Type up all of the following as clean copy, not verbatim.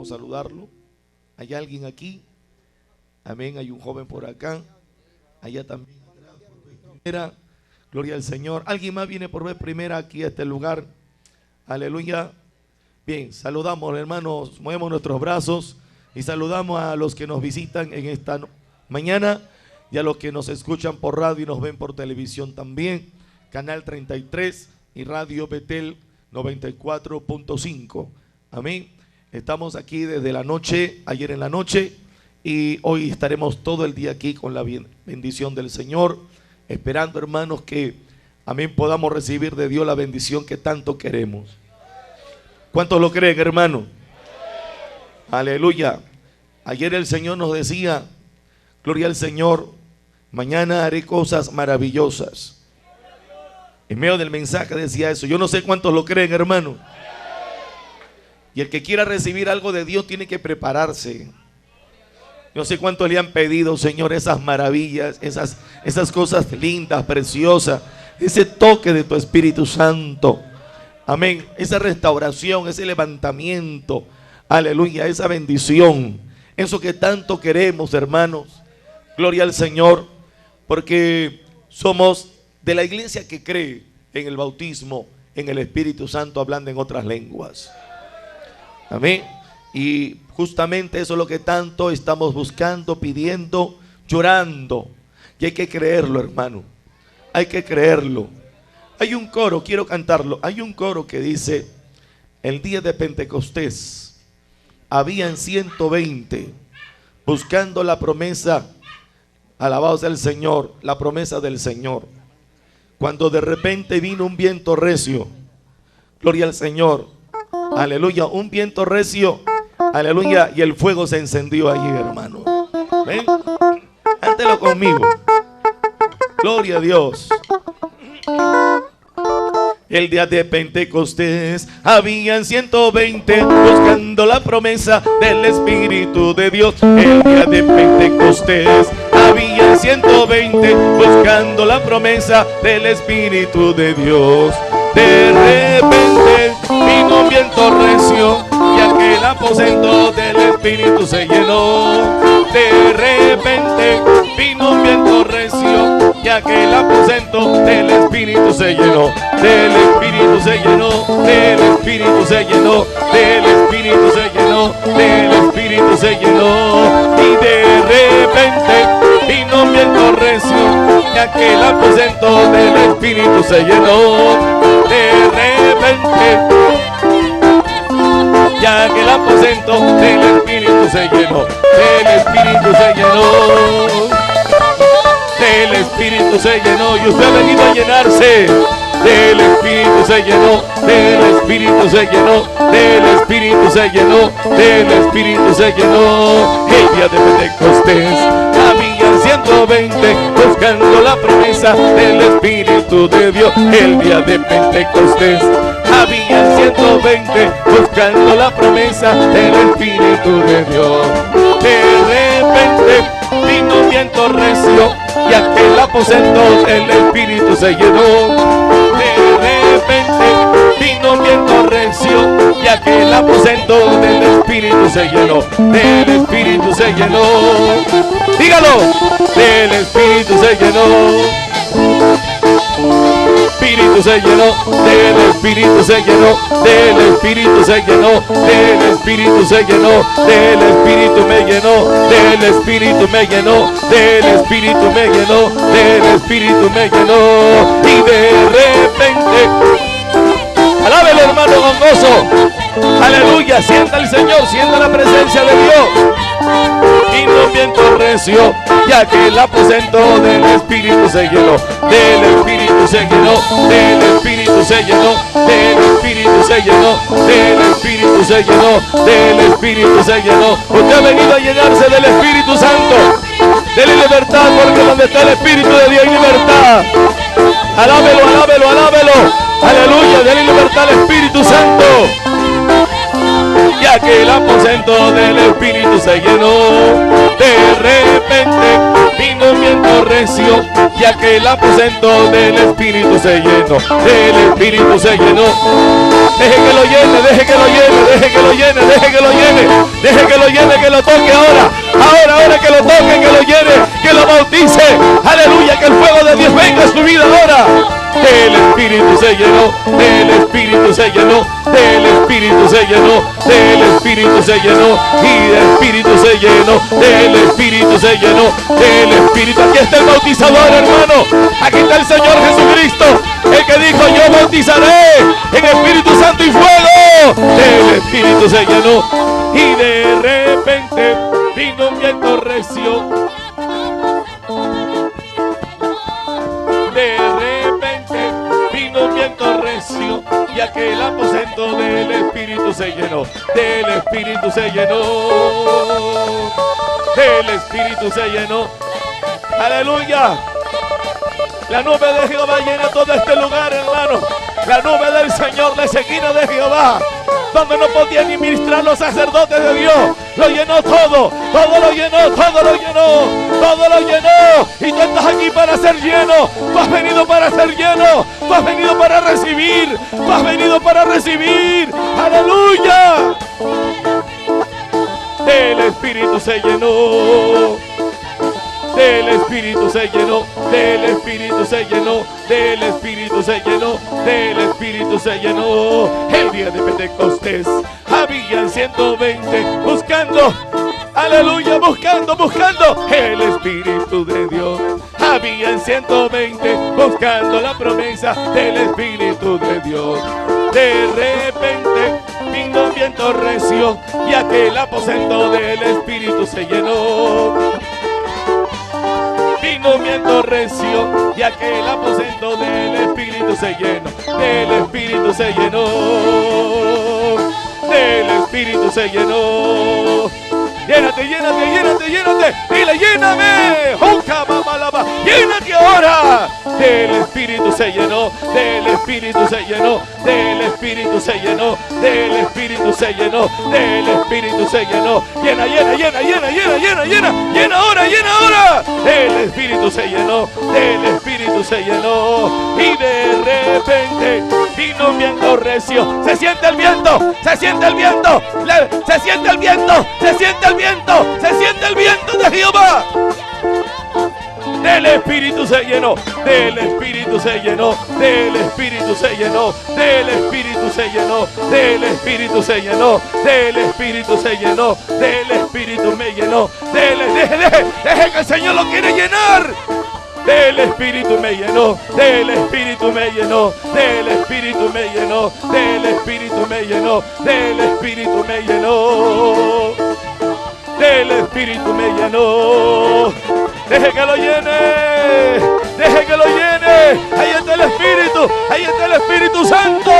queremos saludarlo. ¿Hay alguien aquí? Amén, hay un joven por acá. Allá también. Gloria al Señor. ¿Alguien más viene por vez primera aquí a este lugar? Aleluya. Bien, saludamos, hermanos, movemos nuestros brazos y saludamos a los que nos visitan en esta mañana y a los que nos escuchan por radio y nos ven por televisión también. Canal 33 y Radio Betel 94.5. Amén. Estamos aquí desde la noche, ayer en la noche, y hoy estaremos todo el día aquí con la bendición del Señor, esperando, hermanos, que amén podamos recibir de Dios la bendición que tanto queremos. ¿Cuántos lo creen, hermano? Aleluya. Ayer el Señor nos decía, gloria al Señor, mañana haré cosas maravillosas. En medio del mensaje decía eso. Yo no sé cuántos lo creen, hermano. Y el que quiera recibir algo de Dios tiene que prepararse. No sé cuántos le han pedido, Señor, esas maravillas, esas cosas lindas, preciosas, ese toque de tu Espíritu Santo. Amén. Esa restauración, ese levantamiento, aleluya, esa bendición, eso que tanto queremos, hermanos. Gloria al Señor, porque somos de la iglesia que cree en el bautismo, en el Espíritu Santo, hablando en otras lenguas. Amén. Y justamente eso es lo que tanto estamos buscando, pidiendo, llorando. Y hay que creerlo, hermano. Hay que creerlo. Hay un coro, quiero cantarlo. Hay un coro que dice: el día de Pentecostés habían 120 buscando la promesa, alabado sea el Señor, la promesa del Señor. Cuando de repente vino un viento recio, gloria al Señor, aleluya, un viento recio, aleluya, y el fuego se encendió allí, hermano. Ven, cántelo conmigo. Gloria a Dios. El día de Pentecostés habían 120 buscando la promesa del Espíritu de Dios. El día de Pentecostés habían 120 buscando la promesa del Espíritu de Dios. De repente vino un viento recio y aquel aposento del Espíritu se llenó. De repente vino un viento recio y aquel aposento del Espíritu se llenó. Del Espíritu se llenó, del Espíritu se llenó, del Espíritu se llenó, del Espíritu se llenó. Y de repente vino un viento recio y aquel aposento del Espíritu se llenó. De repente ya que el aposento del Espíritu se llenó, del Espíritu se llenó, del Espíritu se llenó, y usted ha venido a llenarse. Del Espíritu se llenó, del Espíritu se llenó, del Espíritu se llenó, del Espíritu se llenó. El día de Pentecostés habían 120 buscando la promesa del Espíritu de Dios. El día de Pentecostés habían 120 buscando la promesa del Espíritu de Dios. De repente vino un viento recio y aquel aposento del Espíritu se llenó. De repente vino un viento recio y aquel aposento del Espíritu se llenó. Del Espíritu se llenó. Dígalo. Del Espíritu se llenó. Espíritu se llenó, del Espíritu se llenó, del Espíritu se llenó, del Espíritu se llenó, del Espíritu me llenó, del Espíritu me llenó, del Espíritu me llenó, del Espíritu me llenó. Y de repente, alábelo, hermano, con gozo. Aleluya, sienta el Señor, sienta la presencia de Dios. Vino un viento recio y aquel aposento del Espíritu se llenó. Del Espíritu se llenó, del Espíritu se llenó, del Espíritu se llenó, del Espíritu se llenó, del Espíritu se llenó. Usted ha venido a llenarse del Espíritu Santo. Dele libertad, porque donde está el Espíritu de Dios hay libertad. Alábelo, alábelo, alábelo. Aleluya, dele libertad al Espíritu Santo. Ya que el aposento del Espíritu se llenó. De repente vino un viento recio y y aquel aposento del Espíritu se llenó, del Espíritu se llenó. Deje que lo llene, deje que lo llene, deje que lo llene, deje que lo llene, deje que lo llene, que lo toque ahora, ahora que lo toque, que lo llene, que lo bautice. Aleluya, que el fuego de Dios venga a su vida ahora. El Espíritu se llenó, el Espíritu se llenó, el Espíritu se llenó, el Espíritu se llenó, y el Espíritu se llenó, el Espíritu se llenó, el Espíritu. Aquí está el bautizador, hermano. Aquí está el Señor Jesucristo, el que dijo: yo bautizaré en Espíritu Santo y fuego. El Espíritu se llenó, y de repente vino un viento recio. De repente vino un viento recio, y aquel aposento del Espíritu se llenó, del Espíritu se llenó, del Espíritu se llenó. Aleluya. La nube de Jehová llena todo este lugar, hermano. La nube del Señor, la Shekinah de Jehová, donde no podían ni ministrar los sacerdotes de Dios, lo llenó todo, todo lo llenó, todo lo llenó, todo lo llenó. Y tú estás aquí para ser lleno, tú has venido para ser lleno, tú has venido para recibir, tú has venido para recibir. Aleluya. El Espíritu se llenó, del Espíritu se llenó, del Espíritu se llenó, del Espíritu se llenó, del Espíritu se llenó. El día de Pentecostés habían 120 buscando, aleluya, buscando el Espíritu de Dios. Habían 120 buscando la promesa del Espíritu de Dios. De repente vino un viento recio, y aquel aposento del Espíritu se llenó. Vino un viento recio, y aquel aposento del Espíritu se llenó, del Espíritu se llenó, del Espíritu se llenó. Llénate, llénate, llénate, llénate. Dile: lléname. Llénate ahora. Del Espíritu se llenó, del Espíritu se llenó, del Espíritu se llenó, del Espíritu se llenó, del Espíritu se llenó. Llena, llena, llena, llena, llena, llena, llena. Llena ahora, llena ahora. El Espíritu se llenó, del Espíritu se llenó. Y de repente vino un viento recio. Se siente el viento, se siente el viento, se siente el viento, se siente el viento, se siente el viento de Jehová. Del Espíritu se llenó, del Espíritu se llenó, del Espíritu se llenó, del Espíritu se llenó, del Espíritu se llenó, del Espíritu se llenó, del Espíritu me llenó. Deje que el Señor lo quiere llenar. Del Espíritu me llenó, del Espíritu me llenó, del Espíritu me llenó, del Espíritu me llenó, del Espíritu me llenó, del Espíritu me llenó. Deje que lo llene, deje que lo llene. Ahí está el Espíritu, ahí está el Espíritu Santo.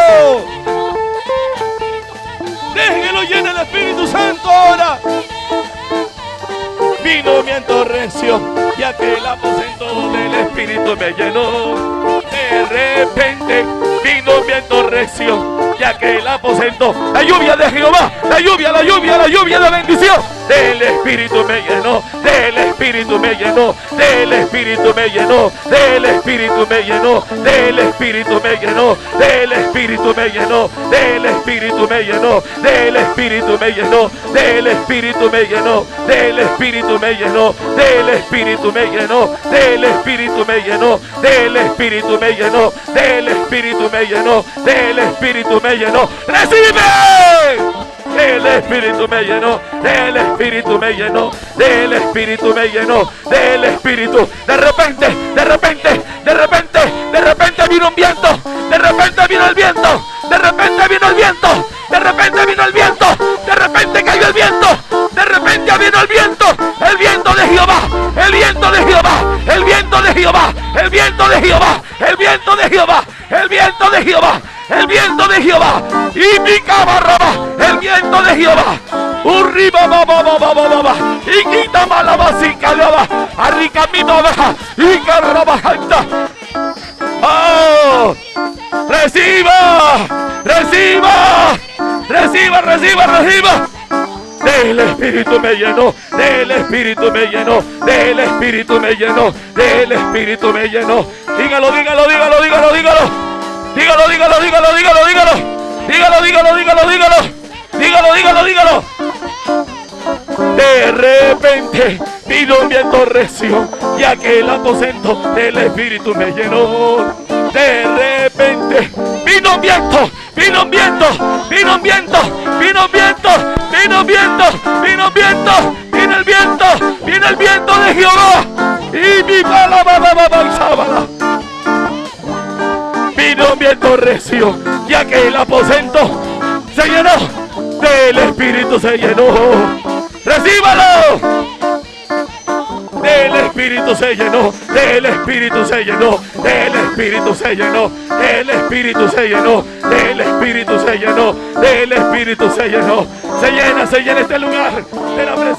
Deje que lo llene el Espíritu Santo ahora. Vino viento recio, y aquel aposento del Espíritu me llenó. De repente vino viento recio, y aquel aposento, la lluvia de Jehová, la lluvia, la lluvia, la lluvia de bendición. Del Espíritu me llenó, del Espíritu me llenó, del Espíritu me llenó, del Espíritu me llenó, del Espíritu me llenó, del Espíritu me llenó, del Espíritu me llenó, del Espíritu me llenó, del Espíritu me llenó, del Espíritu me llenó, del Espíritu me llenó, del Espíritu me llenó, del Espíritu me llenó, del Espíritu me llenó, del Espíritu me llenó. ¡Recibe! El Espíritu me llenó, del Espíritu me llenó, del Espíritu me llenó, del Espíritu. De repente, de repente, de repente, de repente vino un viento, de repente vino el viento, de repente vino el viento, de repente vino el viento, de repente cayó el viento, de repente vino el viento de Jehová, el viento de Jehová, el viento de Jehová, el viento de Jehová, el viento de Jehová, el viento de Jehová, el viento de Jehová, y mi cabarraba, el viento de Jehová, urriba baba, y quita malabasica lava, arrica mi baja, y carraba alta. ¡Oh! ¡Reciba! ¡Reciba! ¡Reciba, reciba, reciba! del Espíritu me llenó, del Espíritu me llenó, del Espíritu me llenó, del Espíritu me llenó. Dígalo, dígalo, dígalo, dígalo, dígalo. Dígalo, dígalo, dígalo, dígalo, dígalo. Dígalo, dígalo, dígalo, dígalo. Dígalo, dígalo, dígalo. De repente vino un viento recio y aquel aposento del Espíritu me llenó. De repente vino un viento, vino un viento, vino un viento, vino un viento, vino un viento, vino un viento, vino el viento, vino el viento de Jehová. Y mi palabra vino un viento recio y aquel aposento se llenó. Del Espíritu se llenó. ¡Recíbalo! Del Espíritu se llenó, del Espíritu se llenó, del Espíritu se llenó, del Espíritu se llenó, del Espíritu se llenó, del Espíritu se llenó. Se llena este lugar de la presencia.